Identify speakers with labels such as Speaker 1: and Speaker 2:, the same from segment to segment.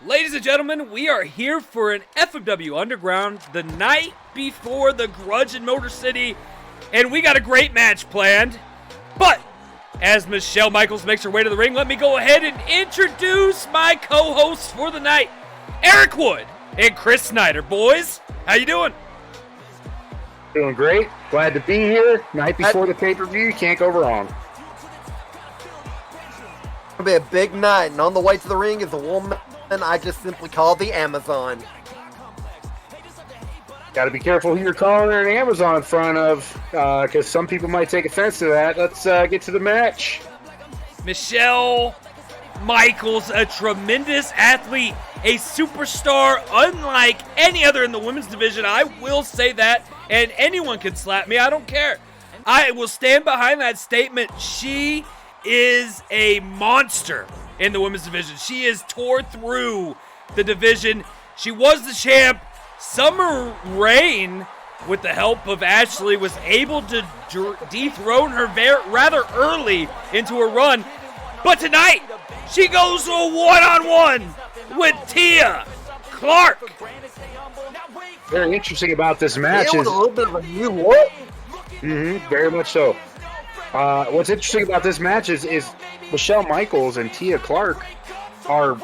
Speaker 1: Ladies and gentlemen, we are here for an FMW Underground the night before the Grudge in Motor City, and we got a great match planned. But as Michelle Michaels makes her way to the ring, let me go ahead and introduce my co-hosts for the night, Eric Wood and Chris Snider. Boys, how you doing?
Speaker 2: Doing great. Glad to be here. Night before the pay-per-view, can't go wrong.
Speaker 3: It'll be a big night, and on the way to the ring is a woman I just simply call the Amazon.
Speaker 2: Got to be careful who you're calling her an Amazon in front of, because some people might take offense to that. Let's get to the match.
Speaker 1: Michelle Michaels, a tremendous athlete, a superstar unlike any other in the women's division. I will say that, and anyone can slap me. I don't care. I will stand behind that statement. She is a monster in the women's division. She has tore through the division. She was the champ. Summer Rain, with the help of Ashley, was able to dethrone her rather early into a run. But tonight, she goes to a one-on-one with Tia Clark.
Speaker 2: Very interesting about this match
Speaker 3: It was a little bit of a new look.
Speaker 2: Very much so. What's interesting about this match is Michelle Michaels and Tia Clark are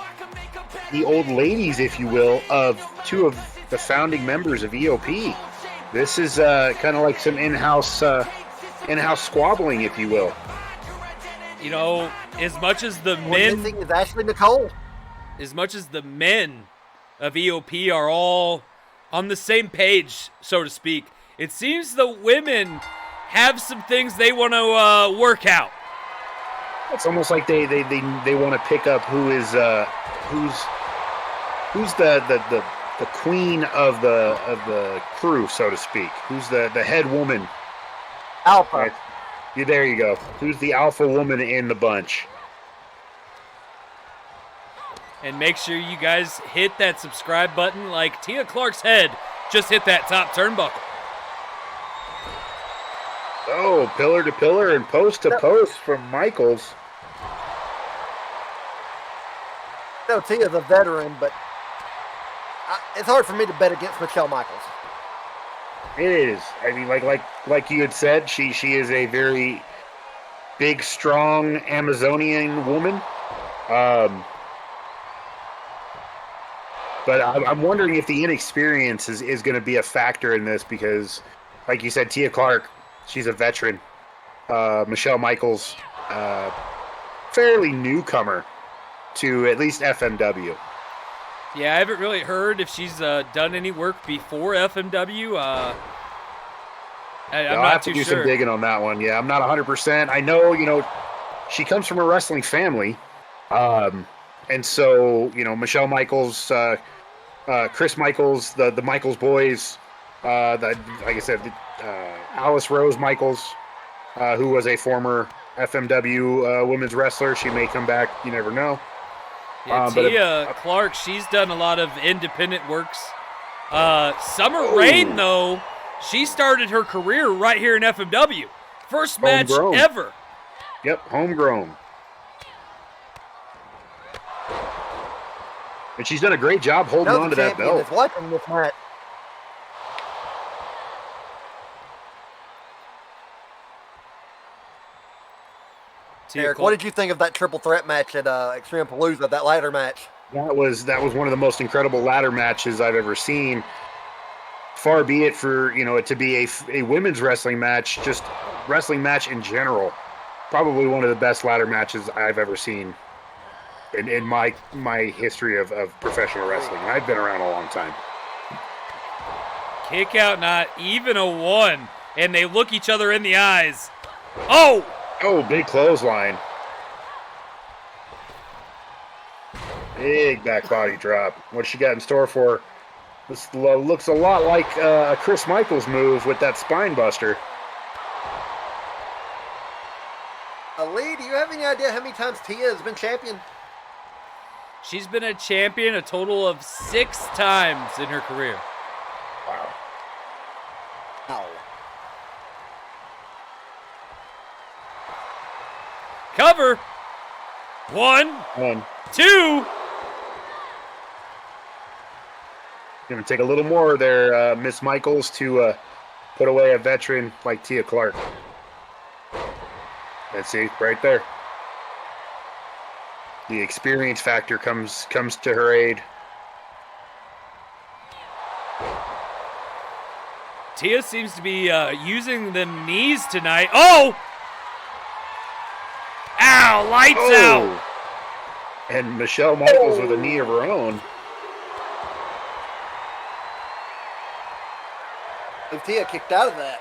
Speaker 2: the old ladies, if you will, of two of the founding members of EOP. This is kind of like some in-house squabbling, if you will.
Speaker 1: You know, as much as the
Speaker 3: One thing is Ashley Nicole.
Speaker 1: As much as the men of EOP are all on the same page, so to speak, it seems the women have some things they want to work out.
Speaker 2: It's almost like they want to pick up who's the queen of the crew, so to speak. Who's the head woman?
Speaker 3: Alpha.
Speaker 2: Right. Yeah, there you go. Who's the alpha woman in the bunch?
Speaker 1: And make sure you guys hit that subscribe button like Tia Clark's head just hit that top turnbuckle.
Speaker 2: Oh, pillar to pillar and post to post from Michaels.
Speaker 3: No, Tia's a veteran, but it's hard for me to bet against Michelle Michaels.
Speaker 2: It is. I mean, like you had said, she is a very big, strong Amazonian woman. But I'm wondering if the inexperience is going to be a factor in this because, like you said, Tia Clark, she's a veteran. Michelle Michaels, fairly newcomer to at least FMW.
Speaker 1: Yeah, I haven't really heard if she's done any work before FMW. I'm
Speaker 2: I'll
Speaker 1: not
Speaker 2: have to
Speaker 1: too
Speaker 2: do
Speaker 1: sure.
Speaker 2: some digging on that one. Yeah, I'm not 100%. I know, she comes from a wrestling family. And so, Michelle Michaels, Chris Michaels, the Michaels boys, like I said, Alice Rose Michaels, who was a former FMW women's wrestler. She may come back. You never know.
Speaker 1: Yeah, Tia Clark, she's done a lot of independent works. Summer Rain, though, she started her career right here in FMW. First match
Speaker 2: Homegrown.
Speaker 1: ever.
Speaker 2: Yep, homegrown. And she's done a great job holding on to that belt.
Speaker 3: Is watching this match. Eric, what did you think of that triple threat match at Extreme Palooza, that ladder match?
Speaker 2: That was one of the most incredible ladder matches I've ever seen. Far be it for it to be a women's wrestling match, just wrestling match in general. Probably one of the best ladder matches I've ever seen in my history of professional wrestling. I've been around a long time.
Speaker 1: Kick out, not even a one, and they look each other in the eyes. Oh,
Speaker 2: big clothesline. Big back body drop. What she got in store for her? This looks a lot like a Chris Michaels move with that spine buster.
Speaker 3: Lee, do you have any idea how many times Tia has been champion?
Speaker 1: she's been a champion a total of 6 times in her career.
Speaker 2: Wow.
Speaker 3: Ow.
Speaker 1: Cover. 1, 2.
Speaker 2: Going to take a little more there, Miss Michaels, to put away a veteran like Tia Clark. Let's see, right there. The experience factor comes to her aid.
Speaker 1: Tia seems to be using the knees tonight. Oh! Ow, lights out.
Speaker 2: And Michelle Michaels with a knee of her own.
Speaker 3: Tia kicked out of that.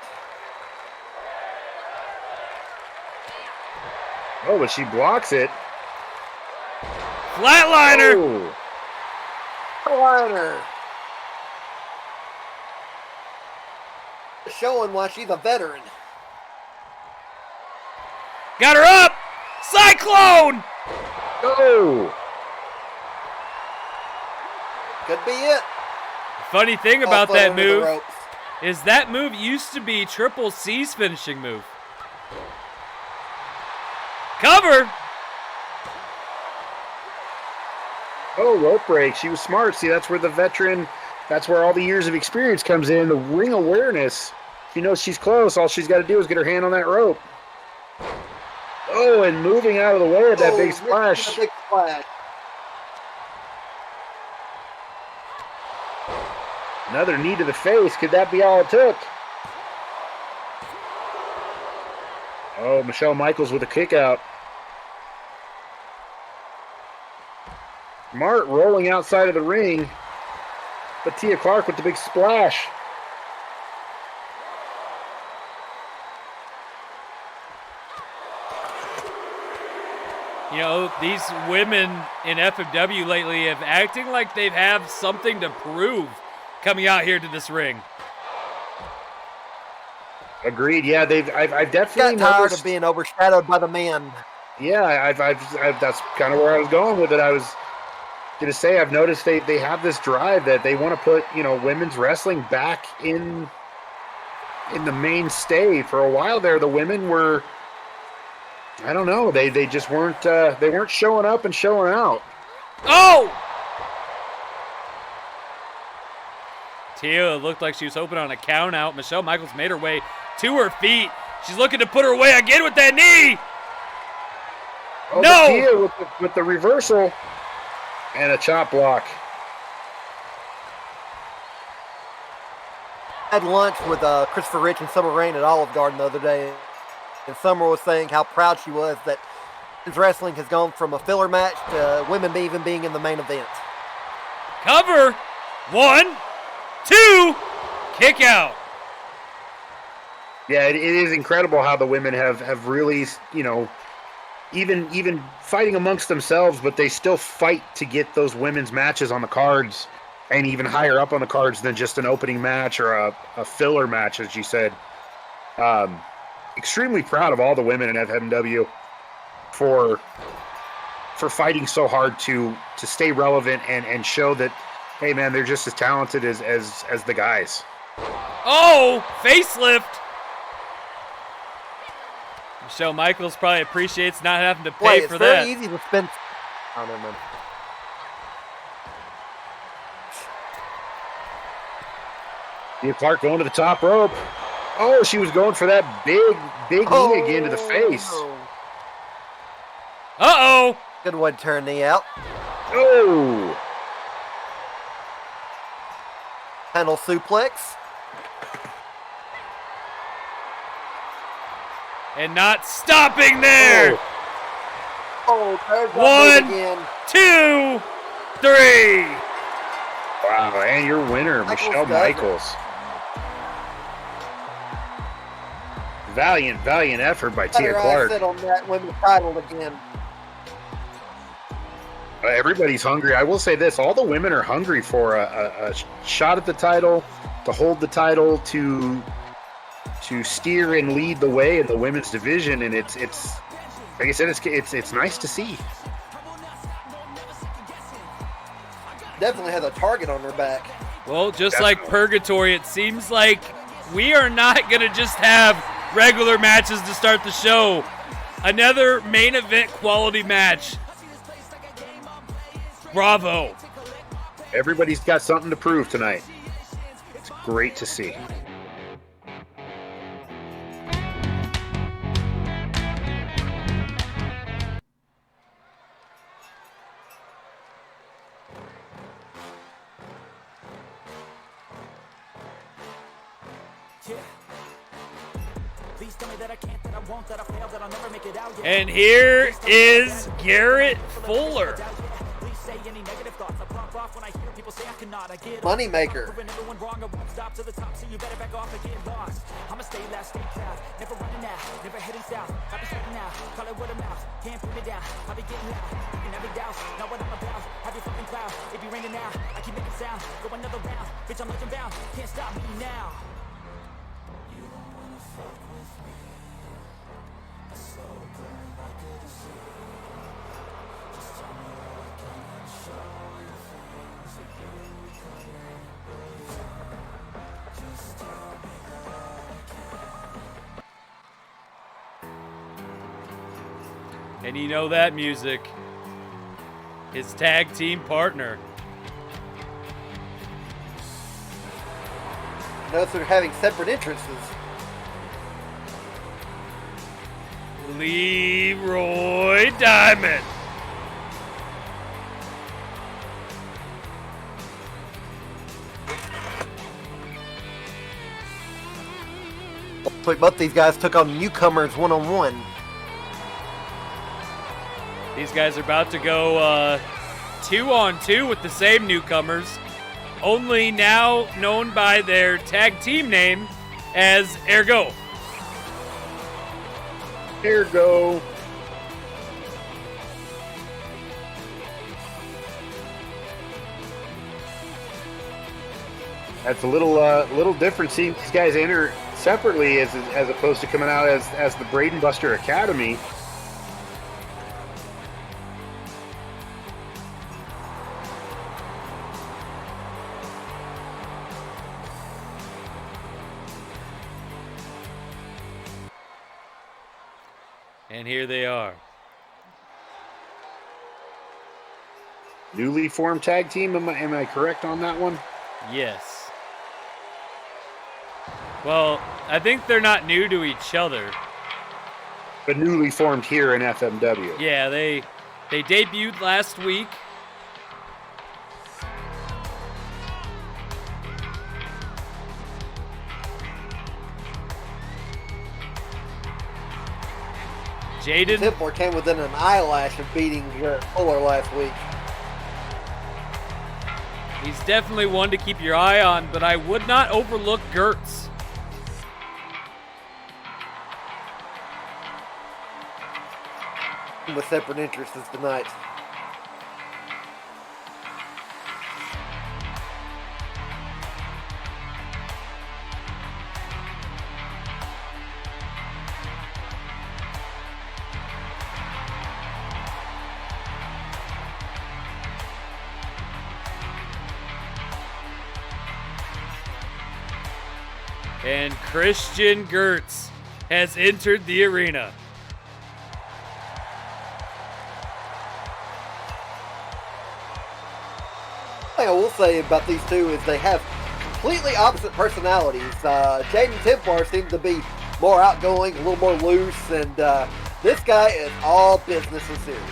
Speaker 2: Oh, but she blocks it.
Speaker 1: Flatliner.
Speaker 2: Oh.
Speaker 3: Flatliner. Showing why she's a veteran.
Speaker 1: Got her up. Cyclone.
Speaker 2: Oh.
Speaker 3: Could be it.
Speaker 1: Funny thing about that move
Speaker 3: ropes.
Speaker 1: is that move used to be Triple C's finishing move. Cover.
Speaker 2: Oh, rope break. She was smart. See, that's where the veteran, that's where all the years of experience comes in. The ring awareness. She knows she's close. All she's got to do is get her hand on that rope. Oh, and moving out of the way of that big splash.
Speaker 3: Big splash.
Speaker 2: Another knee to the face. Could that be all it took? Oh, Michelle Michaels with a kick out. Mart rolling outside of the ring, but Tia Clark with the big splash.
Speaker 1: You know, these women in FMW lately have acting like they have something to prove coming out here to this ring.
Speaker 2: Agreed. Yeah, I've definitely
Speaker 3: got tired
Speaker 2: noticed,
Speaker 3: of being overshadowed by the men.
Speaker 2: Yeah, I've that's kind of where I was going with it. I was going to say I've noticed they have this drive that they want to put, you know, women's wrestling back in the mainstay. For a while there, the women were, I don't know, they just weren't they weren't showing up and showing out.
Speaker 1: Oh! Tia looked like she was hoping on a count out. Michelle Michaels made her way to her feet. She's looking to put her away again with that knee.
Speaker 2: Oh,
Speaker 1: no!
Speaker 2: Tia with the reversal and a chop block.
Speaker 3: I had lunch with Christopher Rich and Summer Rain at Olive Garden the other day, and Summer was saying how proud she was that women's wrestling has gone from a filler match to women even being in the main event.
Speaker 1: Cover. 1, 2, kick out.
Speaker 2: Yeah, it is incredible how the women have really, you know, even fighting amongst themselves, but they still fight to get those women's matches on the cards and even higher up on the cards than just an opening match or a filler match, as you said. Extremely proud of all the women in FMW for fighting so hard to stay relevant and show that, hey man, they're just as talented as the guys.
Speaker 1: Oh, facelift. Michelle Michaels probably appreciates not having to pay for that.
Speaker 3: It's very easy to spend. Oh, never mind.
Speaker 2: Tia Clark going to the top rope. Oh, she was going for that big knee again to the face.
Speaker 1: Uh-oh.
Speaker 3: Good one, turn knee out.
Speaker 2: Oh.
Speaker 3: Panel suplex.
Speaker 1: And not stopping there.
Speaker 3: Oh, there's that
Speaker 1: 1,
Speaker 3: move again.
Speaker 1: 2, 3.
Speaker 2: Wow, and your winner, Michelle Michaels. Valiant effort by Tia Clark.
Speaker 3: Sit on that women's title again.
Speaker 2: Everybody's hungry. I will say this: all the women are hungry for a shot at the title, to hold the title, to steer and lead the way in the women's division, and it's like I said, it's nice to see.
Speaker 3: Definitely has a target on her back.
Speaker 1: Well, just like Purgatory, it seems like we are not going to just have regular matches to start the show. Another main event quality match. Bravo.
Speaker 2: Everybody's got something to prove tonight. It's great to see.
Speaker 1: And here is Garrett Fuller.
Speaker 3: Moneymaker.
Speaker 1: And you know that music. His tag team partner.
Speaker 3: Notice they're having separate entrances.
Speaker 1: Leroy Diamond.
Speaker 3: Looks like both these guys took on newcomers one-on-one.
Speaker 1: These guys are about to go 2-on-2 with the same newcomers, only now known by their tag team name as Ergo.
Speaker 2: Ergo. That's a little different seeing these guys enter separately as opposed to coming out as the Braden Buster Academy.
Speaker 1: And here they are.
Speaker 2: Newly formed tag team, am I correct on that one?
Speaker 1: Yes. Well, I think they're not new to each other.
Speaker 2: But newly formed here in FMW.
Speaker 1: Yeah, they debuted last week. Jaden
Speaker 3: Tipler came within an eyelash of beating Garrett Fuller last week.
Speaker 1: He's definitely one to keep your eye on, but I would not overlook Gertz.
Speaker 3: With separate interests tonight.
Speaker 1: And Christian Gertz has entered the arena.
Speaker 3: The thing I will say about these two is they have completely opposite personalities. Jaden Templar seems to be more outgoing, a little more loose, and this guy is all business and serious.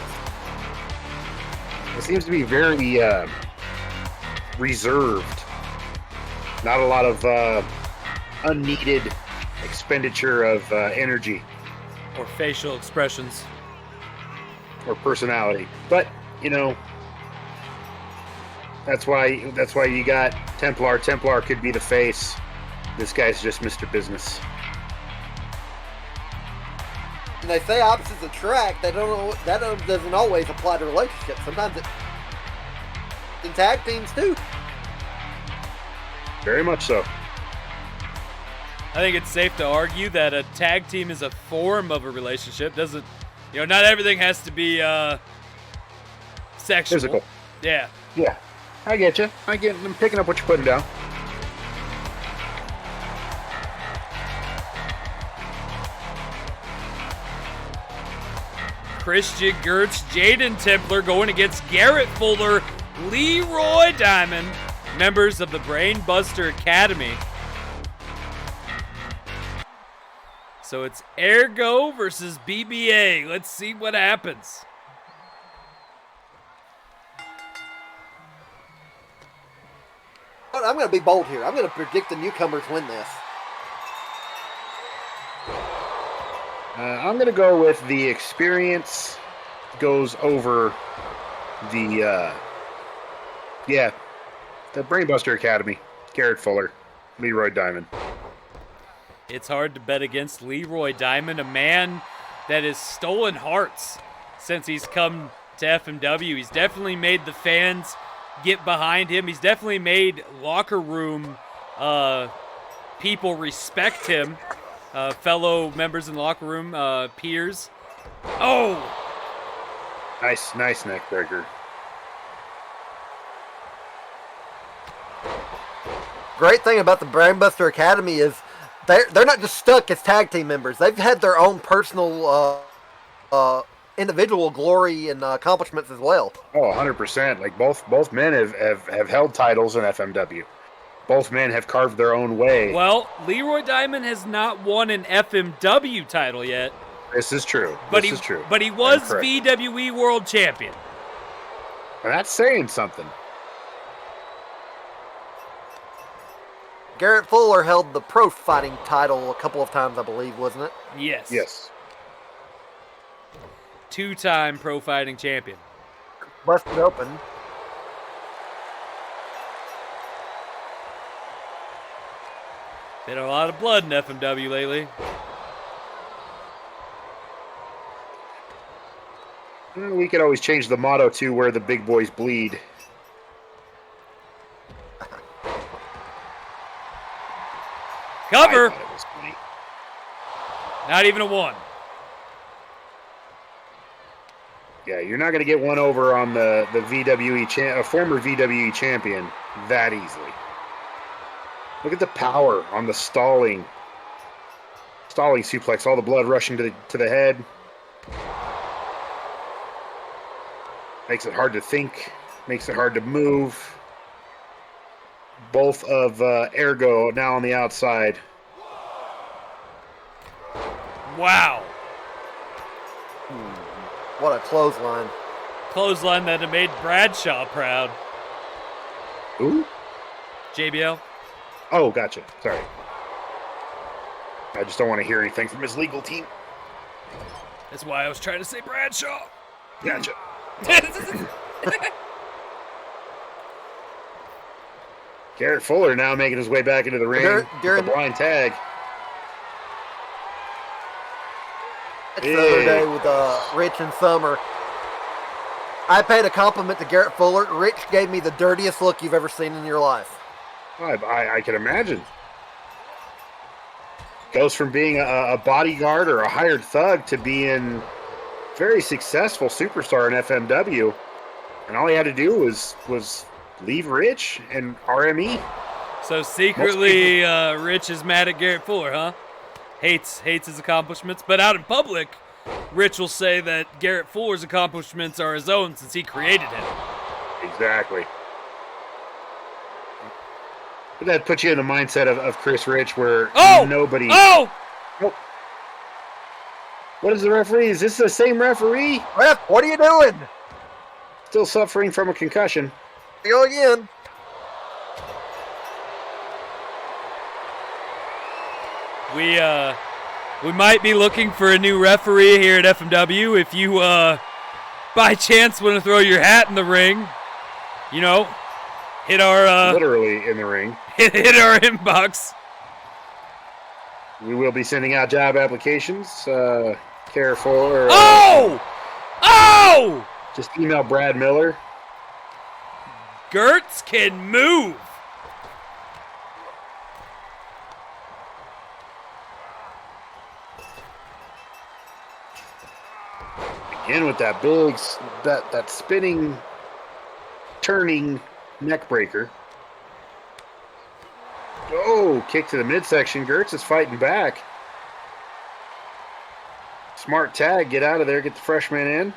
Speaker 2: It seems to be very reserved. Not a lot of unneeded expenditure of energy
Speaker 1: Or facial expressions.
Speaker 2: or personality. But, you know, that's why you got Templar. Templar could be the face. This guy's just Mr. Business.
Speaker 3: And they say opposites attract. That doesn't always apply to relationships. Sometimes it in tag teams too.
Speaker 2: Very much so.
Speaker 1: I think it's safe to argue that a tag team is a form of a relationship. Doesn't, not everything has to be sexual.
Speaker 2: Physical.
Speaker 1: Yeah.
Speaker 2: Yeah. I get you. I'm picking up what you're putting down.
Speaker 1: Christian Gertz, Jaden Templar going against Garrett Fuller Leroy Diamond, members of the Brainbuster Academy. So it's Ergo versus BBA. Let's see what happens.
Speaker 3: I'm going to be bold here. I'm going to predict the newcomers win this.
Speaker 2: I'm going to go with the experience goes over the Brainbuster Academy. Garrett Fuller, Leroy Diamond.
Speaker 1: It's hard to bet against Leroy Diamond, a man that has stolen hearts since he's come to FMW. He's definitely made the fans get behind him. He's definitely made locker room people respect him. Fellow members in the locker room, peers. Oh!
Speaker 2: Nice neck breaker.
Speaker 3: Great thing about the Brainbuster Academy is they're not just stuck as tag team members. They've had their own personal individual glory and accomplishments as well.
Speaker 2: Oh, 100%. Like both men have held titles in FMW. Both men have carved their own way.
Speaker 1: Well, Leroy Diamond has not won an FMW title yet.
Speaker 2: This is true.
Speaker 1: But
Speaker 2: this is true.
Speaker 1: But he was VWE World Champion.
Speaker 2: And that's saying something.
Speaker 3: Garrett Fuller held the pro fighting title a couple of times, I believe, wasn't it?
Speaker 1: Yes.
Speaker 2: Yes.
Speaker 1: Two-time pro fighting champion.
Speaker 3: Busted open.
Speaker 1: Been a lot of blood in FMW lately.
Speaker 2: We could always change the motto to where the big boys bleed.
Speaker 1: Cover. Not even a one.
Speaker 2: Yeah, you're not going to get one over on the VWE former VWE champion that easily. Look at the power on the stalling suplex. All the blood rushing to the head. Makes it hard to think. Makes it hard to move. Both of Ergo now on the outside.
Speaker 1: Wow.
Speaker 3: What a clothesline.
Speaker 1: Clothesline that had made Bradshaw proud.
Speaker 2: Who?
Speaker 1: JBL.
Speaker 2: Oh, gotcha. Sorry. I just don't want to hear anything from his legal team.
Speaker 1: That's why I was trying to say Bradshaw.
Speaker 2: Gotcha. Garrett Fuller now making his way back into the ring.
Speaker 3: During
Speaker 2: the blind tag.
Speaker 3: The other day with Rich and Summer, I paid a compliment to Garrett Fuller. Rich gave me the dirtiest look you've ever seen in your life.
Speaker 2: I can imagine. Goes from being a bodyguard or a hired thug to being very successful superstar in FMW, and all he had to do was leave Rich and RME.
Speaker 1: So secretly, Rich is mad at Garrett Fuller, huh? Hates his accomplishments, but out in public, Rich will say that Garrett Fuller's accomplishments are his own since he created him.
Speaker 2: Exactly. But that puts you in the mindset of Chris Rich, where nobody.
Speaker 1: Oh!
Speaker 2: What is the referee? Is this the same referee?
Speaker 3: Ref, what are you doing?
Speaker 2: Still suffering from a concussion.
Speaker 3: Go again.
Speaker 1: We might be looking for a new referee here at FMW. If you by chance want to throw your hat in the ring, hit our
Speaker 2: literally in the ring.
Speaker 1: Hit our inbox.
Speaker 2: We will be sending out job applications. Careful. Or,
Speaker 1: Oh!
Speaker 2: Just email Brad Miller.
Speaker 1: Gertz can move.
Speaker 2: Again with that big, that spinning, turning neck breaker. Oh, kick to the midsection. Gertz is fighting back. Smart tag. Get out of there. Get the freshman in.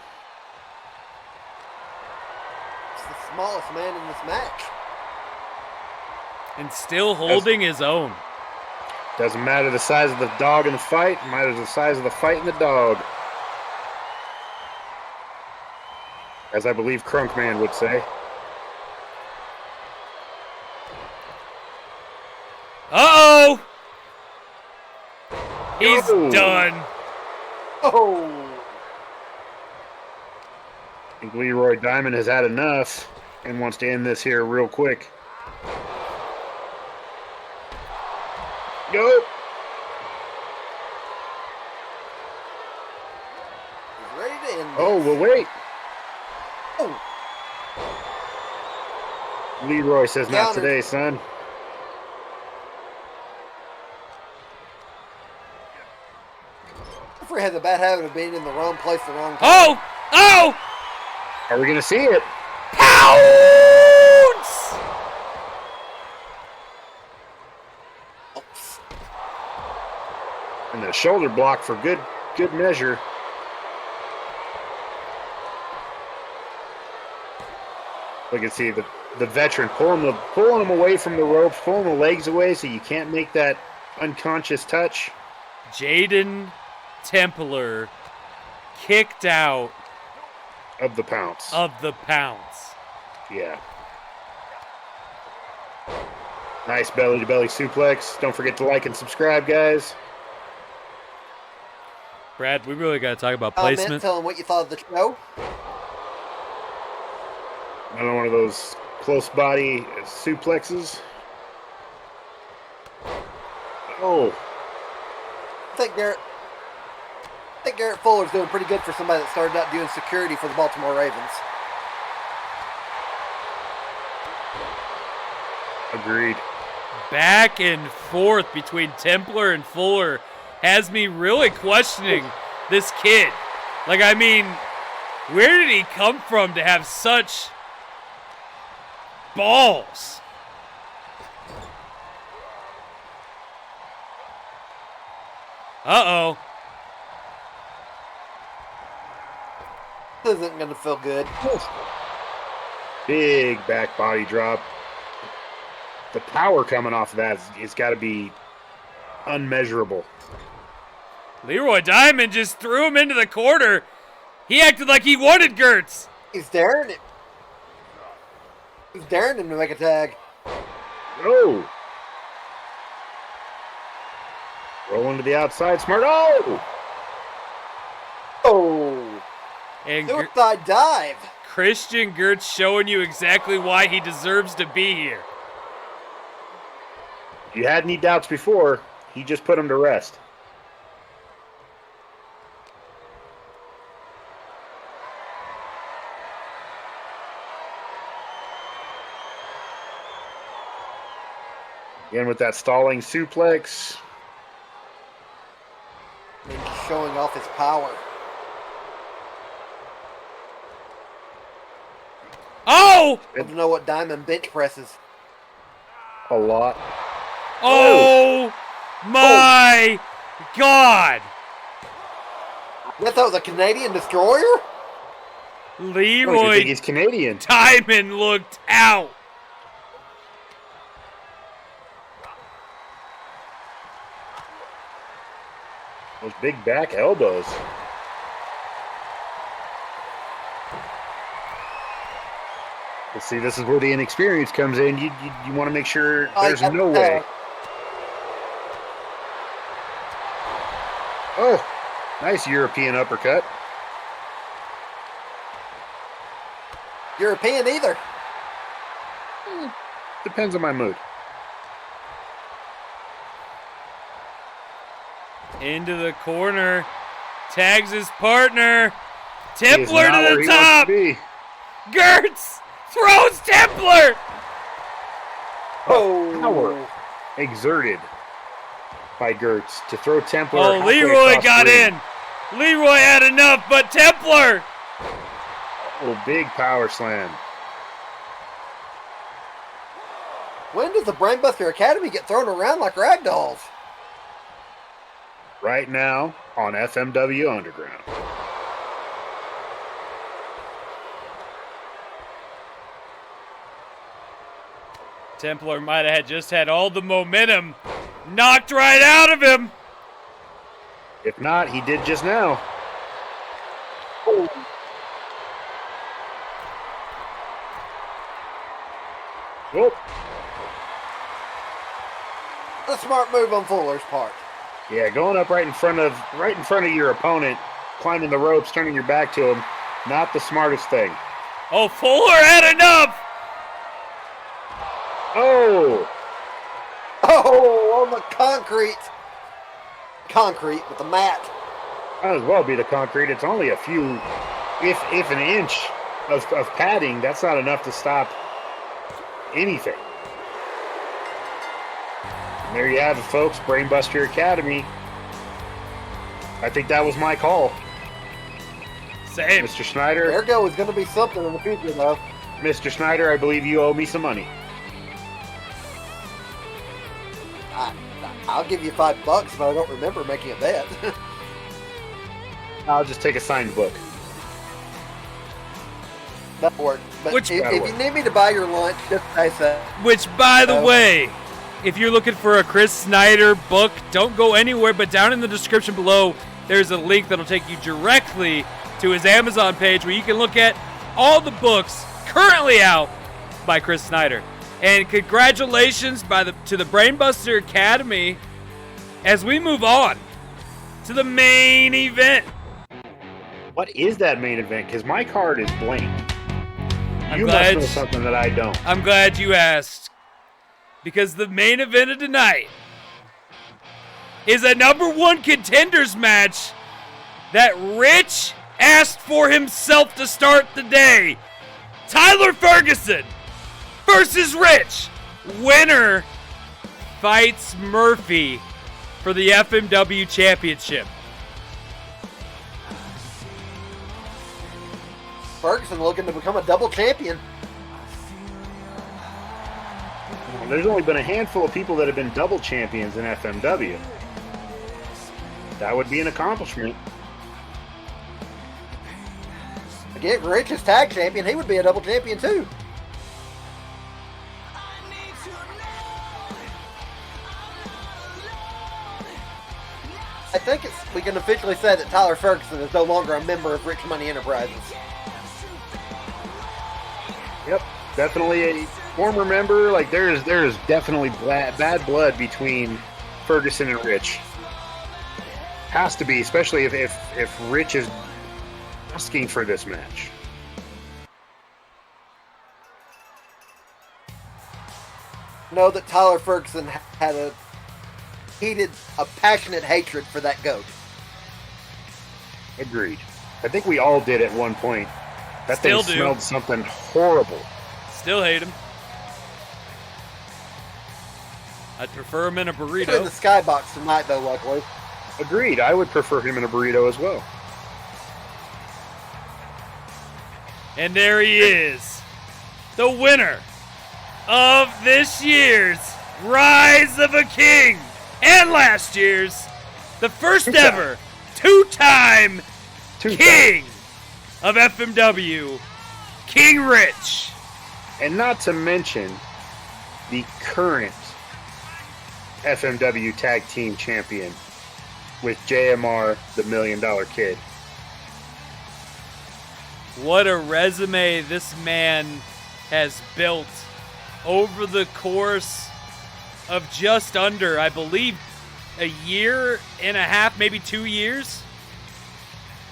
Speaker 3: It's the smallest man in this match.
Speaker 1: And still holding his own.
Speaker 2: Doesn't matter the size of the dog in the fight. It matters the size of the fight in the dog. As I believe Crunkman would say.
Speaker 1: Uh-oh! He's
Speaker 2: Yo.
Speaker 1: done.
Speaker 3: Oh!
Speaker 2: I think Leroy Diamond has had enough and wants to end this here real quick. Go!
Speaker 3: He's ready to end
Speaker 2: Oh,
Speaker 3: this.
Speaker 2: well, wait.
Speaker 3: Oh.
Speaker 2: Leroy says, not
Speaker 3: Counter.
Speaker 2: today, son.
Speaker 3: Referee has a bad habit of being in the wrong place at the wrong time.
Speaker 1: Oh! Oh!
Speaker 2: Are we going to see it?
Speaker 1: Pounce!
Speaker 3: Oops.
Speaker 2: And the shoulder block for good measure. We can see the veteran pulling him away from the ropes, pulling the legs away so you can't make that unconscious touch.
Speaker 1: Jaden Templar kicked out
Speaker 2: Of the pounce.
Speaker 1: of the pounce.
Speaker 2: Yeah. Nice belly-to-belly suplex. Don't forget to like and subscribe, guys.
Speaker 1: Brad, we really got to talk about
Speaker 3: Comment,
Speaker 1: placement.
Speaker 3: tell him what you thought of the show.
Speaker 2: Another one of those close body suplexes. Oh,
Speaker 3: I think Garrett Fuller's doing pretty good for somebody that started out doing security for the Baltimore Ravens.
Speaker 2: agreed.
Speaker 1: Back and forth between Templar and Fuller has me really questioning this kid. Like, I mean, where did he come from to have such balls? Uh-oh.
Speaker 3: This isn't going to feel good.
Speaker 2: Big back body drop. The power coming off of that is got to be unmeasurable.
Speaker 1: Leroy Diamond just threw him into the corner. He acted like he wanted Gertz.
Speaker 3: He's daring it. He's daring him to make a tag.
Speaker 2: Oh. Rolling to the outside. Smart. Oh.
Speaker 3: Oh.
Speaker 1: And
Speaker 3: Suicide dive.
Speaker 1: Christian Gertz showing you exactly why he deserves to be here.
Speaker 2: If you had any doubts before, he just put him to rest. Again with that stalling suplex.
Speaker 3: And he's showing off his power.
Speaker 1: Oh!
Speaker 3: I don't know what Diamond bench presses.
Speaker 2: A lot.
Speaker 1: Oh my God!
Speaker 3: I guess that was a Canadian destroyer?
Speaker 2: Oh, you
Speaker 1: Leroy
Speaker 2: think he's Canadian?
Speaker 1: Diamond looked out.
Speaker 2: Those big back elbows. Let's see, this is where the inexperience comes in. You want to make sure there's no way. Oh, nice European uppercut.
Speaker 3: European either.
Speaker 2: Depends on my mood.
Speaker 1: Into the corner. Tags his partner.
Speaker 2: He is
Speaker 1: Templar
Speaker 2: not
Speaker 1: to
Speaker 2: where
Speaker 1: the
Speaker 2: he wants
Speaker 1: top.
Speaker 2: to be.
Speaker 1: Gertz throws Templar.
Speaker 3: Oh.
Speaker 2: Power exerted by Gertz to throw Templar.
Speaker 1: Oh,
Speaker 2: halfway
Speaker 1: Leroy
Speaker 2: across
Speaker 1: got
Speaker 2: the ring.
Speaker 1: in. Leroy had enough, but Templar.
Speaker 2: Oh, big power slam.
Speaker 3: When does the Brainbuster Academy get thrown around like rag dolls?
Speaker 2: Right now on FMW Underground.
Speaker 1: Templar might have just had all the momentum knocked right out of him.
Speaker 2: If not, he did just now.
Speaker 3: Oh.
Speaker 2: Whoop.
Speaker 3: A smart move on Fuller's part.
Speaker 2: Yeah, going up right in front of your opponent, climbing the ropes, turning your back to him, not the smartest thing.
Speaker 1: Oh, Fuller had enough.
Speaker 2: Oh!
Speaker 3: Oh, on the concrete. Concrete with the mat.
Speaker 2: Might as well be the concrete. It's only a few, if an inch of padding. That's not enough to stop anything. And there you have it, folks. Brainbuster Academy. I think that was my call.
Speaker 1: Same.
Speaker 2: Mr. Snider.
Speaker 3: Ergo is going to be something in the future, though.
Speaker 2: Mr. Snider, I believe you owe me some money.
Speaker 3: I'll give you $5, but I don't remember making a bet.
Speaker 2: I'll just take a signed book.
Speaker 3: That'll work. But
Speaker 1: Which-
Speaker 3: if you need me to buy your lunch, just say so.
Speaker 1: Which, by the way, if you're looking for a Chris Snider book, don't go anywhere, but down in the description below, there's a link that'll take you directly to his Amazon page where you can look at all the books currently out by Chris Snider. And congratulations to the Brainbuster Academy as we move on to the main event.
Speaker 2: What is that main event? Because my card is blank.
Speaker 1: I'm
Speaker 2: You
Speaker 1: glad-
Speaker 2: must know something that I don't.
Speaker 1: I'm glad you asked, because the main event of tonight is a #1 contenders match that Rich asked for himself to start the day. Tyler Ferguson versus Rich. Winner fights Murphy for the FMW championship.
Speaker 3: Ferguson looking to become a double champion.
Speaker 2: There's only been a handful of people that have been double champions in FMW. That would be an accomplishment.
Speaker 3: Again, Rich is tag champion. He would be a double champion, too. I think we can officially say that Tyler Ferguson is no longer a member of Rich Money Enterprises.
Speaker 2: Yep, definitely a former member. Like there is definitely bad blood between Ferguson and Rich. Has to be, especially if Rich is asking for this match.
Speaker 3: Know that Tyler Ferguson had a passionate hatred for that goat.
Speaker 2: Agreed. I think we all did at one point. That
Speaker 1: Still
Speaker 2: thing
Speaker 1: do.
Speaker 2: smelled something horrible.
Speaker 1: Still hate him. I'd prefer him in a
Speaker 3: He's in
Speaker 1: burrito.
Speaker 3: the skybox tonight, though, luckily.
Speaker 2: Agreed. I would prefer him in a burrito as well.
Speaker 1: And there he is, the winner of this year's Rise of a King and last year's, the first ever two-time King of FMW, King Rich.
Speaker 2: And not to mention the current FMW Tag Team Champion with JMR, the $1 Million Kid.
Speaker 1: What a resume this man has built over the course of just under, I believe, a year and a half, maybe 2 years.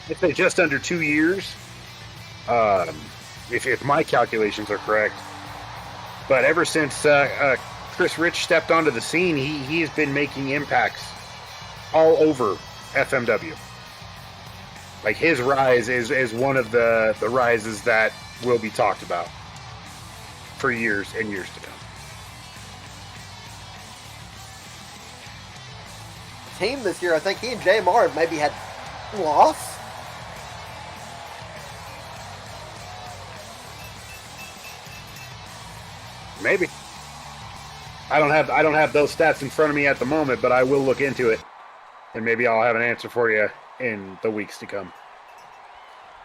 Speaker 2: I'd say just under 2 years, if my calculations are correct. But ever since Chris Rich stepped onto the scene, he has been making impacts all over FMW. Like his rise is one of the rises that will be talked about for years and years to come.
Speaker 3: Team this year, I think he and JMR have maybe had one loss.
Speaker 2: Maybe. I don't have those stats in front of me at the moment, but I will look into it, and maybe I'll have an answer for you in the weeks to come.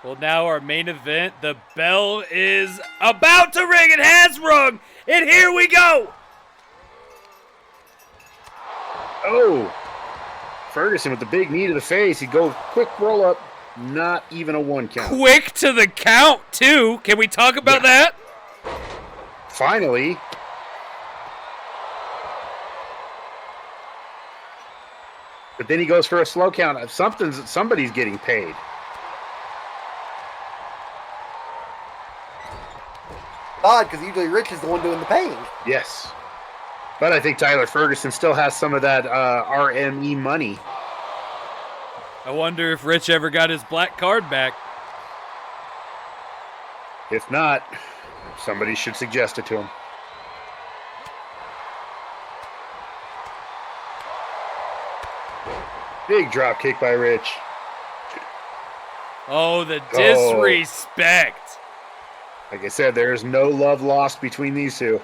Speaker 1: Well, now our main event, the bell is about to ring. It has rung, and here we go.
Speaker 2: Oh, Ferguson with the big knee to the face. He goes quick roll up, not even a 1 count.
Speaker 1: Quick to the count, too. Can we talk about that?
Speaker 2: Finally. But then he goes for a slow count. Somebody's getting paid.
Speaker 3: Odd, because usually Rich is the one doing the paying.
Speaker 2: Yes. But I think Tyler Ferguson still has some of that RME money.
Speaker 1: I wonder if Rich ever got his black card back.
Speaker 2: If not, somebody should suggest it to him. Big drop kick by Rich.
Speaker 1: Oh, the disrespect.
Speaker 2: Like I said, there is no love lost between these two.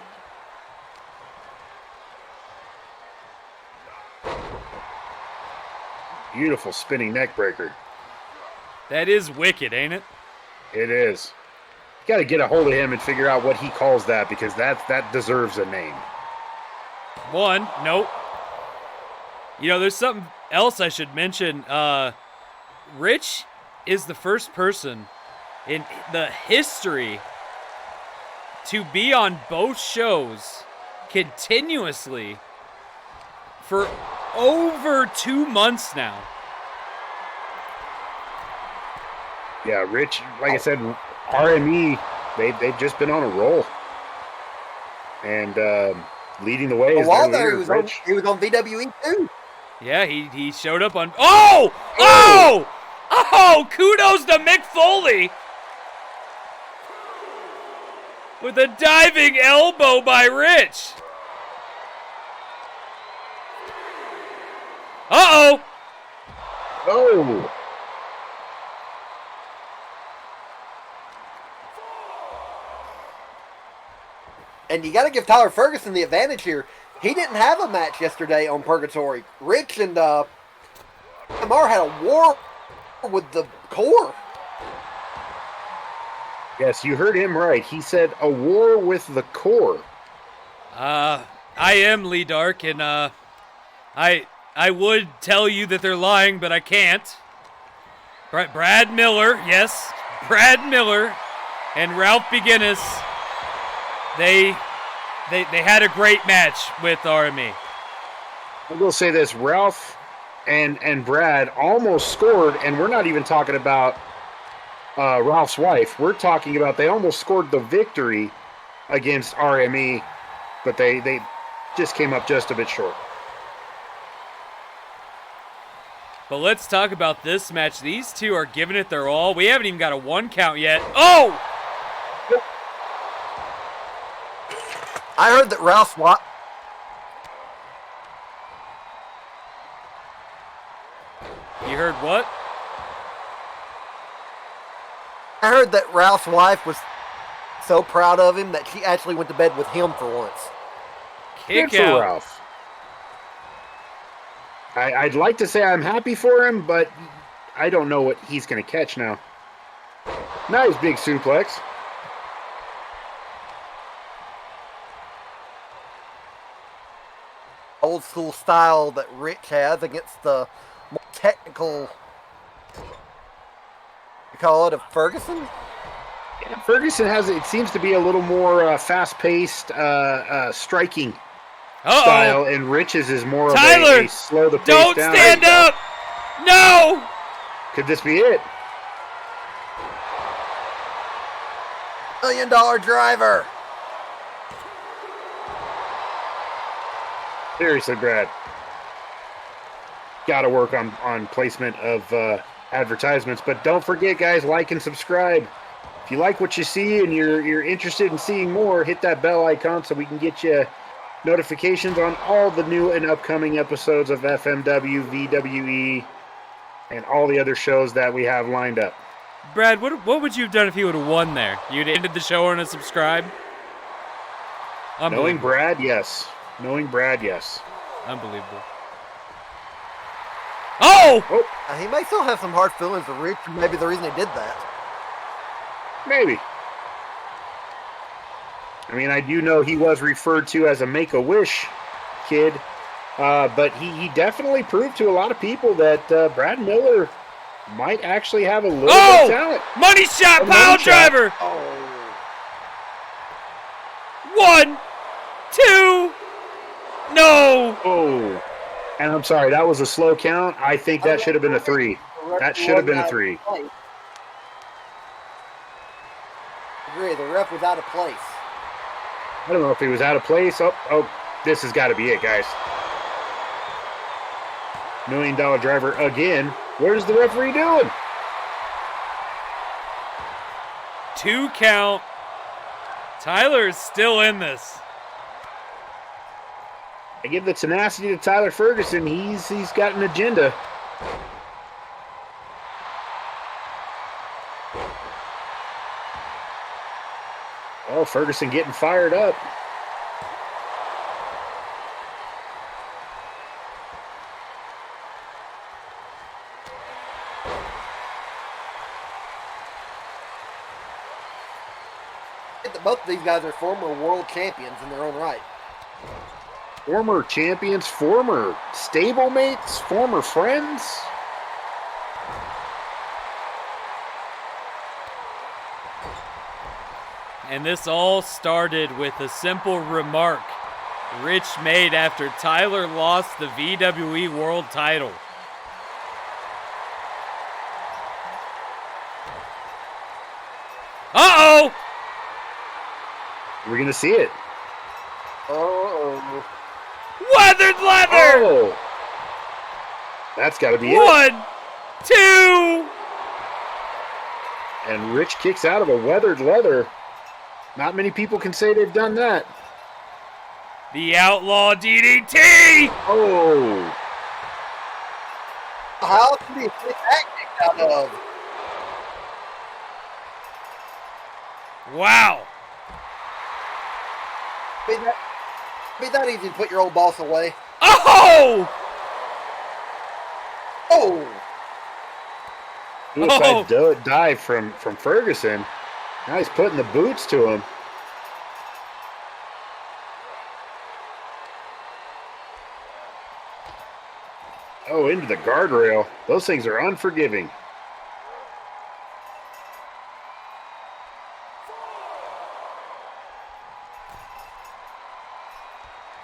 Speaker 2: Beautiful spinning neck breaker.
Speaker 1: That is wicked, ain't it?
Speaker 2: It is. You got to get a hold of him and figure out what he calls that, because that deserves a name.
Speaker 1: Nope. You know, there's something else I should mention. Rich is the first person in the history to be on both shows continuously for over 2 months now.
Speaker 2: Yeah, Rich, like I said, RME, they've just been on a roll. And leading the way is
Speaker 3: while
Speaker 2: their
Speaker 3: there,
Speaker 2: leader,
Speaker 3: he was on VWE too.
Speaker 1: Yeah, he showed up on... Oh! Kudos to Mick Foley! With a diving elbow by Rich. Uh-oh!
Speaker 2: Oh!
Speaker 3: And you got to give Tyler Ferguson the advantage here. He didn't have a match yesterday on Purgatory. Rich and Amar had a war with the core.
Speaker 2: Yes, you heard him right. He said a war with the core.
Speaker 1: I am Lee Dark, and I would tell you that they're lying, but I can't. Brad Miller, yes, Brad Miller and Ralph Beginnis, they had a great match with RME.
Speaker 2: I will say this, Ralph and Brad almost scored, and we're not even talking about Ralph's wife. We're talking about they almost scored the victory against RME, but they just came up just a bit short.
Speaker 1: But let's talk about this match. These two are giving it their all. We haven't even got a 1 count yet. Oh!
Speaker 3: I heard that Ralph's wife...
Speaker 1: You heard what?
Speaker 3: I heard that Ralph's wife was so proud of him that she actually went to bed with him for once.
Speaker 1: Kick
Speaker 2: Good
Speaker 1: out.
Speaker 2: for Ralph. I'd like to say I'm happy for him, but I don't know what he's going to catch now. Nice big suplex.
Speaker 3: Old school style that Rich has against the more technical, you call it, of Ferguson?
Speaker 2: Yeah, Ferguson it seems to be a little more fast-paced, striking style, and Rich's is more
Speaker 1: Tyler,
Speaker 2: of a slow the pace
Speaker 1: don't
Speaker 2: down.
Speaker 1: stand up! No!
Speaker 2: Could this be it?
Speaker 3: $1 million driver.
Speaker 2: Seriously, Brad. Got to work on placement of advertisements. But don't forget, guys, like and subscribe. If you like what you see and you're interested in seeing more, hit that bell icon so we can get you notifications on all the new and upcoming episodes of FMW, VWE, and all the other shows that we have lined up.
Speaker 1: Brad, what would you have done if you would have won there? You'd ended the show on a subscribe?
Speaker 2: Knowing Brad, yes. Knowing Brad, yes.
Speaker 1: Unbelievable. Oh!
Speaker 3: He may still have some hard feelings for Rich, maybe the reason he did that.
Speaker 2: Maybe. I mean, I do know he was referred to as a Make-A-Wish kid, but he definitely proved to a lot of people that Brad Miller might actually have a little bit of talent.
Speaker 1: Money shot, pile driver.
Speaker 3: Oh.
Speaker 1: 1, 2, no.
Speaker 2: Oh, and I'm sorry, that was a slow count. I think that should have been a 3. That should have been a 3.
Speaker 3: Agree, the ref was out of place.
Speaker 2: I don't know if he was out of place. Oh, this has got to be it, guys. $1 Million Driver again. Where's the referee doing?
Speaker 1: 2 count. Tyler is still in this.
Speaker 2: I give the tenacity to Tyler Ferguson. He's got an agenda. Oh, Ferguson getting fired up.
Speaker 3: Both of these guys are former world champions in their own right.
Speaker 2: Former champions, former stablemates, former friends.
Speaker 1: And this all started with a simple remark Rich made after Tyler lost the VWE World title. Uh-oh!
Speaker 2: We're going to see it.
Speaker 3: Oh.
Speaker 1: Weathered leather!
Speaker 2: Oh! That's got to be it.
Speaker 1: 1, 2!
Speaker 2: And Rich kicks out of a weathered leather. Not many people can say they've done that.
Speaker 1: The Outlaw DDT!
Speaker 2: Oh!
Speaker 3: How can he get that kicked out of?
Speaker 1: Wow.
Speaker 3: Be that easy to put your old boss away.
Speaker 1: Oh!
Speaker 3: Oh!
Speaker 2: Suicide dive from Ferguson. Now he's putting the boots to him. Oh, into the guardrail. Those things are unforgiving.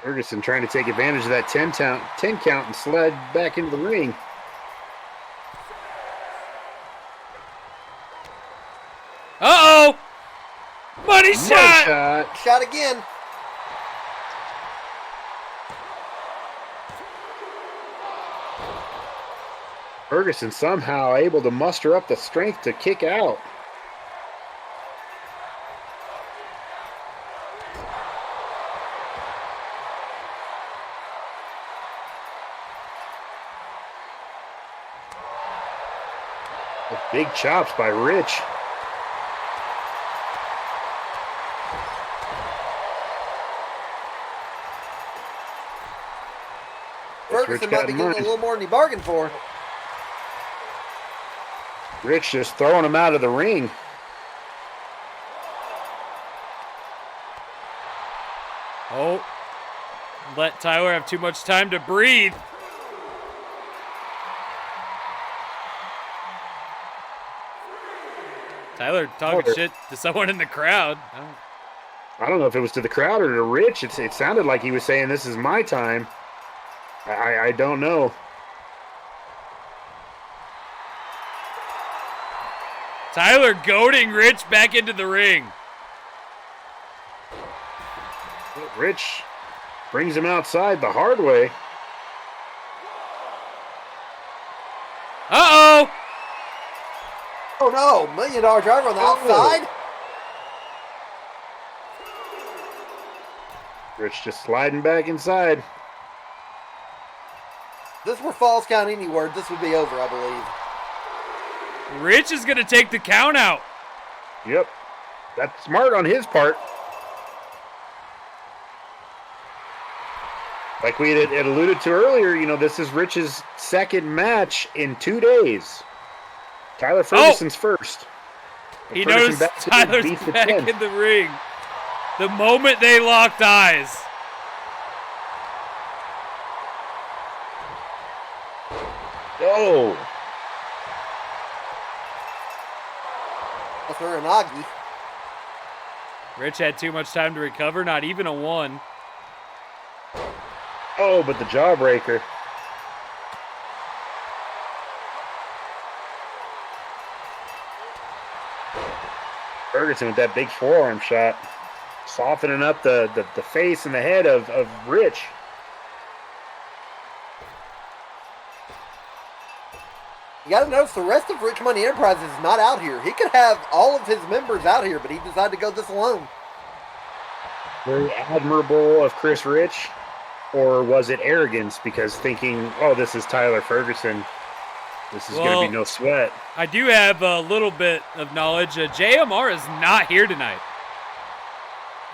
Speaker 2: Ferguson trying to take advantage of that 10 count and slide back into the ring.
Speaker 1: Uh-oh! Money shot!
Speaker 3: Shot again.
Speaker 2: Ferguson somehow able to muster up the strength to kick out. Big chops by Rich.
Speaker 3: Ferguson might be getting a little more than he bargained for.
Speaker 2: Rich just throwing him out of the ring.
Speaker 1: Oh, let Tyler have too much time to breathe. Tyler talking shit to someone in the crowd.
Speaker 2: I don't know if it was to the crowd or to Rich. It sounded like he was saying, "This is my time." I don't know.
Speaker 1: Tyler goading Rich back into the ring.
Speaker 2: Rich brings him outside the hard way.
Speaker 1: Uh-oh!
Speaker 3: Oh no, $1 Million Driver on the outside.
Speaker 2: Rich just sliding back inside.
Speaker 3: If this were Falls Count Anywhere, this would be over, I believe.
Speaker 1: Rich is going to take the count out.
Speaker 2: Yep. That's smart on his part. Like we had alluded to earlier, you know, this is Rich's second match in 2 days. Tyler Ferguson's first.
Speaker 1: He
Speaker 2: Ferguson
Speaker 1: knows
Speaker 2: back to
Speaker 1: Tyler's
Speaker 2: beats the
Speaker 1: back
Speaker 2: 10.
Speaker 1: in the ring. The moment they locked eyes.
Speaker 2: Oh.
Speaker 3: That's Uranagi.
Speaker 1: Rich had too much time to recover, not even a 1.
Speaker 2: Oh, but the jawbreaker. Ferguson with that big forearm shot. Softening up the face and the head of Rich.
Speaker 3: You got to notice the rest of Rich Money Enterprises is not out here. He could have all of his members out here, but he decided to go this alone.
Speaker 2: Very admirable of Chris Rich. Or was it arrogance because thinking, oh, this is Tyler Ferguson. This is going to be no sweat.
Speaker 1: I do have a little bit of knowledge. J.M.R. is not here tonight.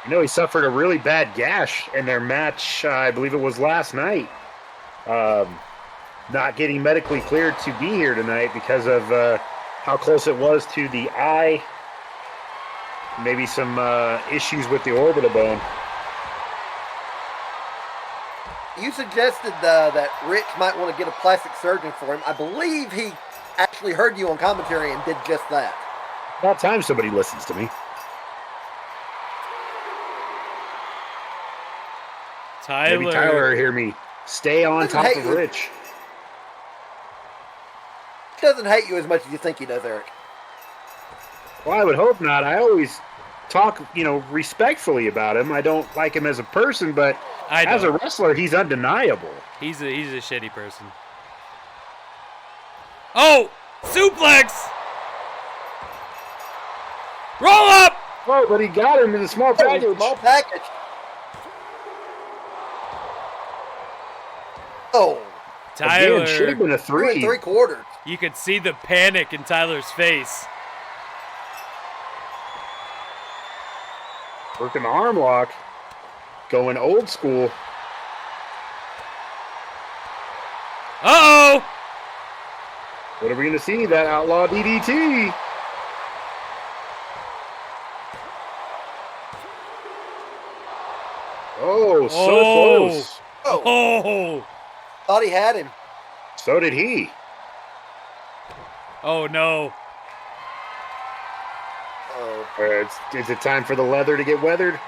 Speaker 2: I know he suffered a really bad gash in their match, I believe it was last night. Not getting medically cleared to be here tonight because of how close it was to the eye. Maybe some issues with the orbital bone.
Speaker 3: You suggested that Rich might want to get a plastic surgeon for him. I believe he actually heard you on commentary and did just that.
Speaker 2: About time somebody listens to me. Maybe Tyler will hear me. Stay on top of Rich.
Speaker 3: He doesn't hate you as much as you think he does, Eric.
Speaker 2: Well, I would hope not. I always talk, respectfully about him. I don't like him as a person, but as a wrestler, he's undeniable.
Speaker 1: He's a shitty person. Oh, suplex! Roll up!
Speaker 2: Oh, but he got him in a small package.
Speaker 3: Small package. Oh.
Speaker 1: Tyler.
Speaker 2: Again, should have been a 3.
Speaker 3: 2 3/4.
Speaker 1: You could see the panic in Tyler's face.
Speaker 2: Working the arm lock. Going old school.
Speaker 1: Uh-oh!
Speaker 2: What are we going to see? That outlaw DDT. Oh, so close.
Speaker 1: Oh!
Speaker 3: Thought he had him.
Speaker 2: So did he.
Speaker 1: Oh, no.
Speaker 3: Oh.
Speaker 2: Is it time for the leather to get weathered?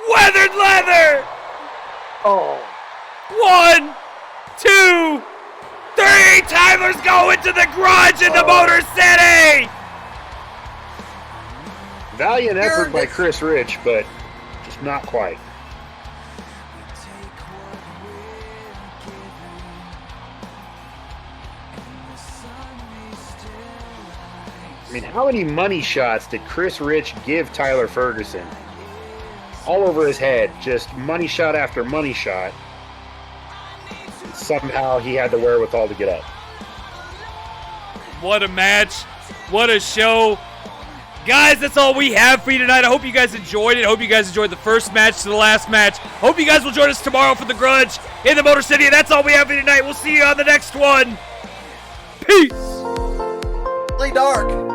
Speaker 1: Weathered leather!
Speaker 3: Oh.
Speaker 1: 1, 2, 3! Tyler's going to the garage in the Motor City!
Speaker 2: Valiant effort by Chris Rich, but just not quite. I mean, how many money shots did Chris Rich give Tyler Ferguson? All over his head, just money shot after money shot. Somehow he had the wherewithal to get up.
Speaker 1: What a match. What a show. Guys, that's all we have for you tonight. I hope you guys enjoyed it. I hope you guys enjoyed the first match to the last match. Hope you guys will join us tomorrow for the Grudge in the Motor City. That's all we have for you tonight. We'll see you on the next one. Peace.
Speaker 3: Dark.